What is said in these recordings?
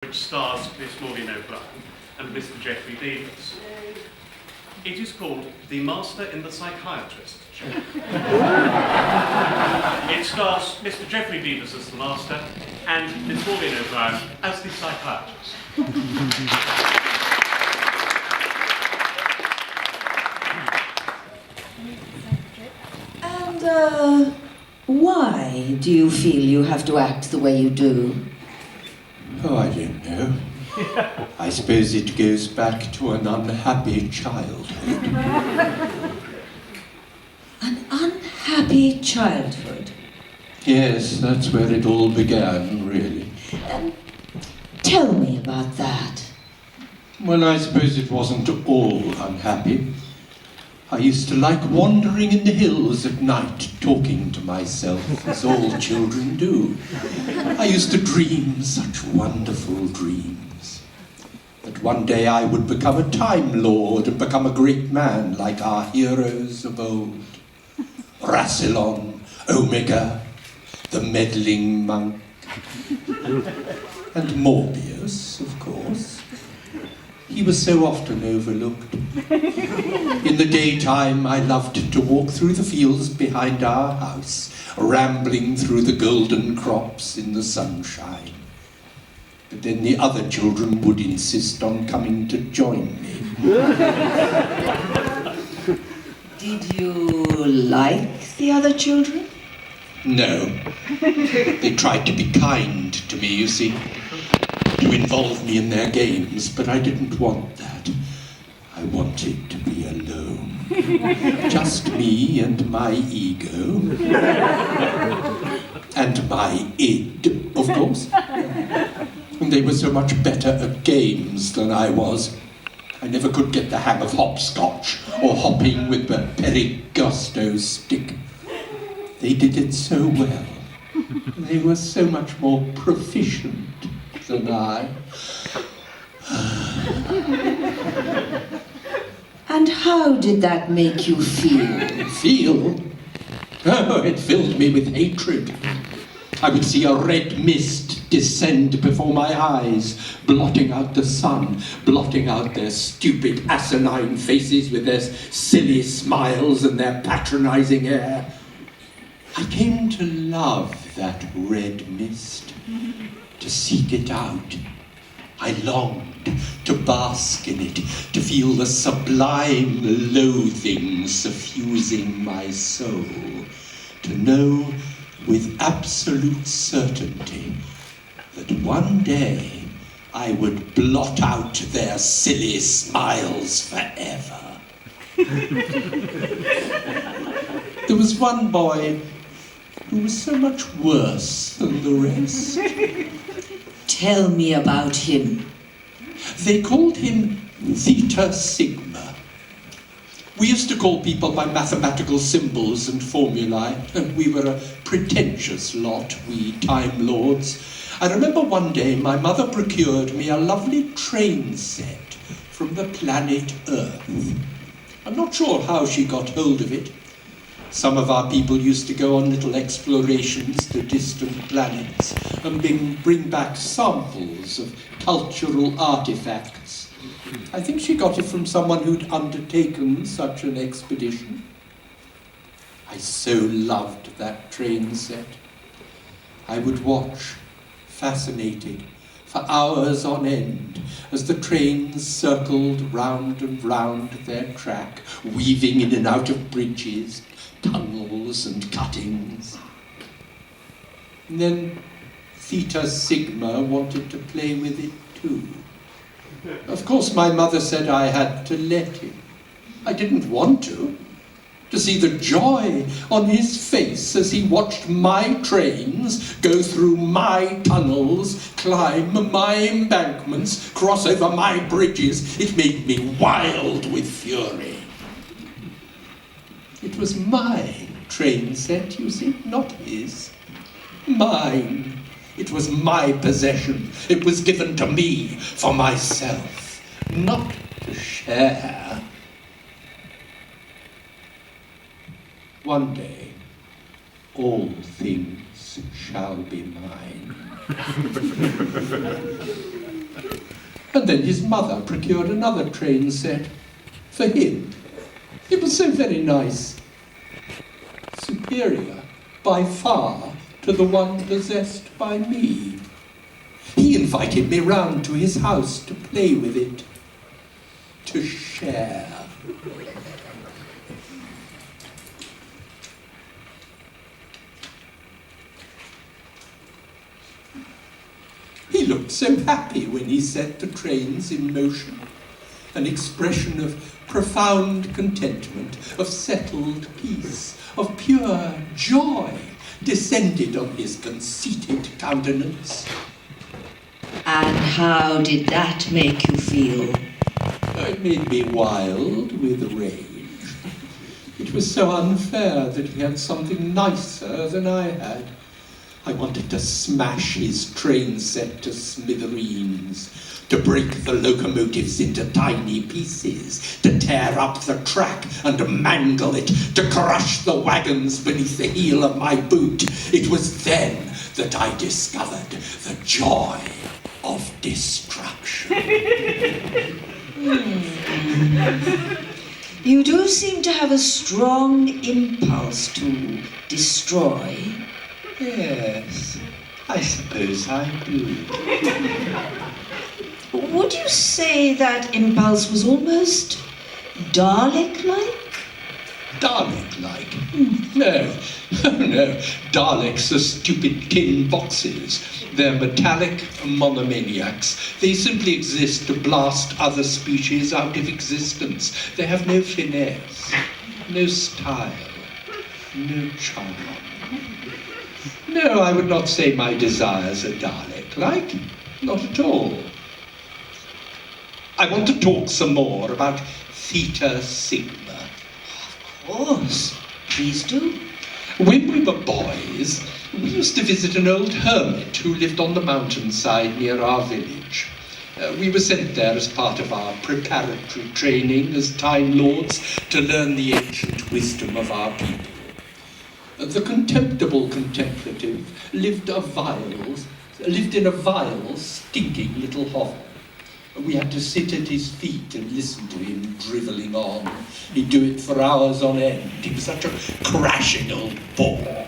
which stars Miss Maureen O'Brien and Mr. Geoffrey Beevers. It is called The Master in the Psychiatrist Show. It stars Mr. Geoffrey Beevers as the Master and Miss Maureen O'Brien as the Psychiatrist. And, why do you feel you have to act the way you do? Oh, I don't know. I suppose it goes back to an unhappy childhood. An unhappy childhood? Yes, that's where it all began, really. Tell me about that. Well, I suppose it wasn't all unhappy. I used to like wandering in the hills at night, talking to myself, as all children do. I used to dream such wonderful dreams. That one day I would become a Time Lord and become a great man like our heroes of old. Rassilon, Omega, the meddling monk, and Morbius, of course. He was so often overlooked. In the daytime, I loved to walk through the fields behind our house, rambling through the golden crops in the sunshine. But then the other children would insist on coming to join me. Did you like the other children? No. They tried to be kind to me, you see, to involve me in their games, but I didn't want that. I wanted to be alone. Just me and my ego. And my id, of course. And they were so much better at games than I was. I never could get the hang of hopscotch or hopping with the perigosto stick. They did it so well. They were so much more proficient than I. And how did that make you feel? Feel? Oh, it filled me with hatred. I would see a red mist descend before my eyes, blotting out the sun, blotting out their stupid, asinine faces with their silly smiles and their patronizing air. I came to love that red mist, to seek it out. I longed to bask in it, to feel the sublime loathing suffusing my soul, to know with absolute certainty that one day I would blot out their silly smiles forever. There was one boy who was so much worse than the rest. Tell me about him. They called him Theta Sigma. We used to call people by mathematical symbols and formulae, and we were a pretentious lot, we Time Lords. I remember one day my mother procured me a lovely train set from the planet Earth. I'm not sure how she got hold of it. Some of our people used to go on little explorations to distant planets and bring back samples of cultural artifacts. I think she got it from someone who'd undertaken such an expedition. I so loved that train set. I would watch, fascinated, for hours on end, as the trains circled round and round their track, weaving in and out of bridges, tunnels and cuttings. And then Theta Sigma wanted to play with it too. Of course, my mother said I had to let him. I didn't want to see the joy on his face as he watched my trains go through my tunnels, climb my embankments, cross over my bridges. It made me wild with fury. It was my train set, you see, not his. Mine. It was my possession. It was given to me for myself, not to share. One day, all things shall be mine. And then his mother procured another train set for him. It was so very nice. Superior, by far, to the one possessed by me. He invited me round to his house to play with it, to share. He looked so happy when he set the trains in motion, an expression of profound contentment, of settled peace, of pure joy descended on his conceited countenance. And how did that make you feel? It made me wild with rage. It was so unfair that he had something nicer than I had. I wanted to smash his train set to smithereens, to break the locomotives into tiny pieces, to tear up the track and mangle it, to crush the wagons beneath the heel of my boot. It was then that I discovered the joy of destruction. You do seem to have a strong impulse to destroy. Yes, I suppose I do. Would you say that impulse was almost Dalek-like? Dalek-like? No, no. Daleks are stupid tin boxes. They're metallic monomaniacs. They simply exist to blast other species out of existence. They have no finesse, no style, no charm. No, I would not say my desires are Dalek-like. Not at all. I want to talk some more about Theta Sigma. Of course. Please do. When we were boys, we used to visit an old hermit who lived on the mountainside near our village. We were sent there as part of our preparatory training as Time Lords to learn the ancient wisdom of our people. The contemptible contemplative lived in a vile, stinking little hovel. We had to sit at his feet and listen to him drivelling on. He'd do it for hours on end. He was such a crashing old bore.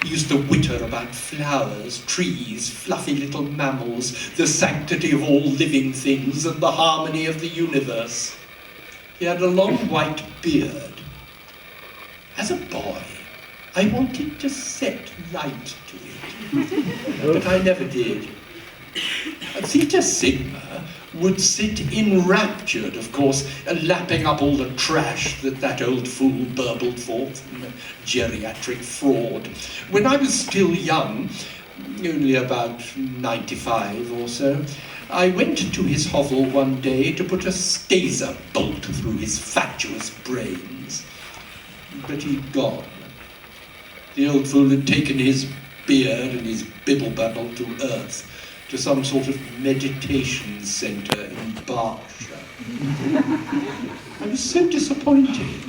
He used to witter about flowers, trees, fluffy little mammals, the sanctity of all living things and the harmony of the universe. He had a long white beard. As a boy, I wanted to set light to it, but I never did. Theta Sigma would sit enraptured, of course, lapping up all the trash that old fool burbled forth, geriatric fraud. When I was still young, only about 95 or so, I went to his hovel one day to put a staser bolt through his fatuous brains. But he'd gone. The old fool had taken his beard and his bibble-babble to earth, to some sort of meditation centre in Berkshire. I was so disappointed.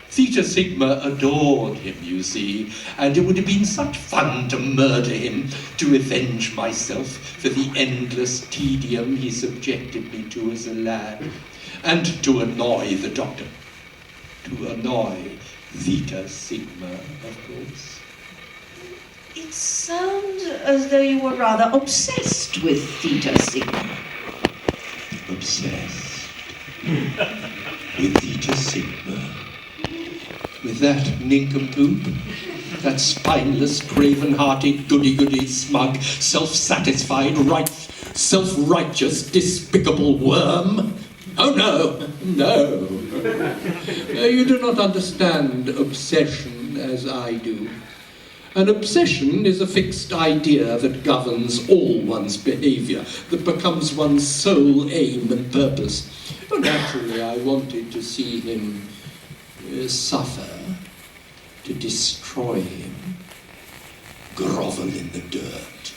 Theta Sigma adored him, you see, and it would have been such fun to murder him, to avenge myself for the endless tedium he subjected me to as a lad, and to annoy the doctor. To annoy Theta Sigma, of course. It sounds as though you were rather obsessed with Theta Sigma. Obsessed with Theta Sigma. With that nincompoop, that spineless, craven-hearted, goody-goody, smug, self-satisfied, self-righteous, despicable worm. Oh no, no. You do not understand obsession as I do. An obsession is a fixed idea that governs all one's behaviour, that becomes one's sole aim and purpose. Naturally, I wanted to see him suffer, to destroy him, grovel in the dirt.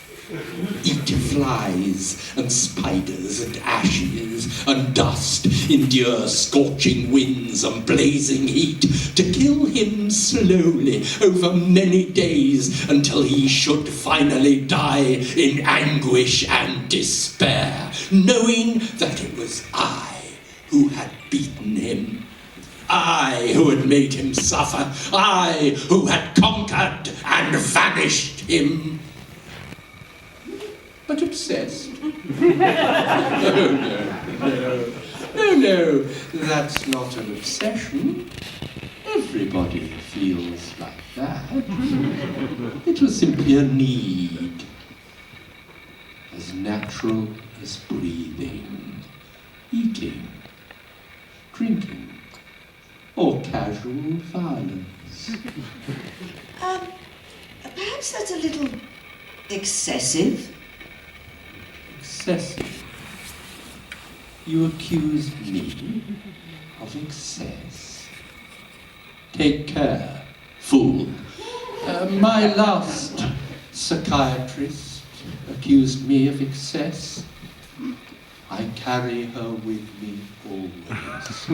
Eat flies and spiders and ashes and dust, endure scorching winds and blazing heat, to kill him slowly over many days until he should finally die in anguish and despair, knowing that it was I who had beaten him. I who had made him suffer, I who had conquered and vanished him. But obsessed? No, that's not an obsession. Everybody feels like that. It was simply a need, as natural as breathing, eating, drinking, or casual violence. Perhaps that's a little excessive. Excessive? You accuse me of excess? Take care, fool. My last psychiatrist accused me of excess. I carry her with me always.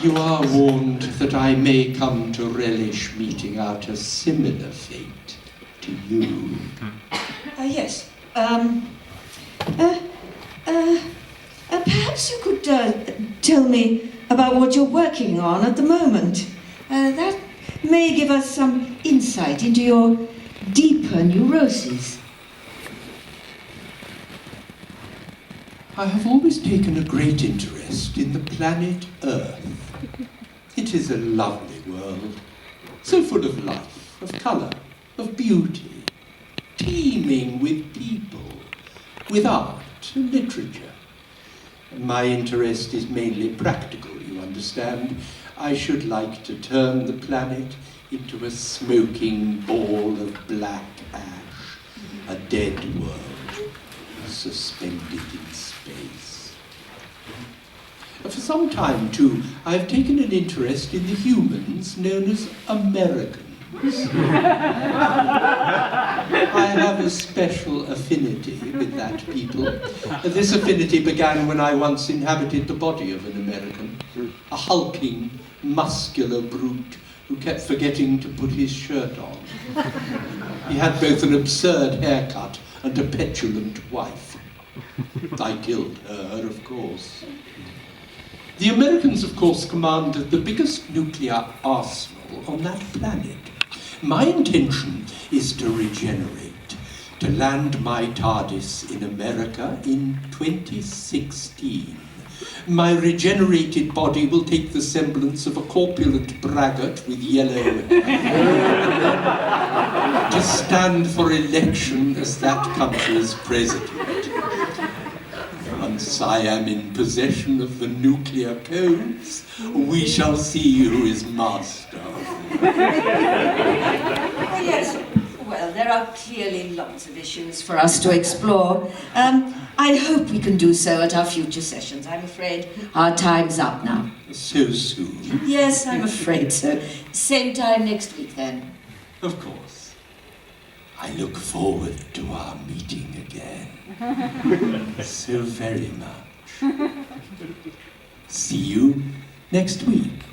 You are warned that I may come to relish meting out a similar fate to you. Yes. Perhaps you could tell me about what you're working on at the moment. That may give us some insight into your deeper neuroses. I have always taken a great interest in the planet Earth. It is a lovely world, so full of life, of colour, of beauty, teeming with people, with art and literature. My interest is mainly practical, you understand. I should like to turn the planet into a smoking ball of black ash, a dead world, suspended in space. For some time, too, I have taken an interest in the humans known as Americans. I have a special affinity with that people. This affinity began when I once inhabited the body of an American, a hulking, muscular brute who kept forgetting to put his shirt on. He had both an absurd haircut and a petulant wife. I killed her, of course. The Americans, of course, commanded the biggest nuclear arsenal on that planet. My intention is to regenerate, to land my TARDIS in America in 2016. My regenerated body will take the semblance of a corpulent braggart with yellow hair to stand for election as that country's president. Once I am in possession of the nuclear codes, we shall see who is master. Yes. Well, there are clearly lots of issues for us to explore. I hope we can do so at our future sessions. I'm afraid our time's up now. So soon? Yes, I'm afraid so. Same time next week, then. Of course. I look forward to our meeting again. So very much. See you next week.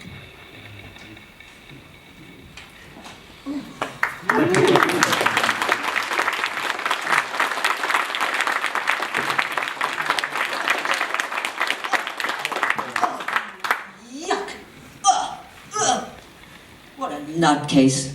Yuck! What a nutcase.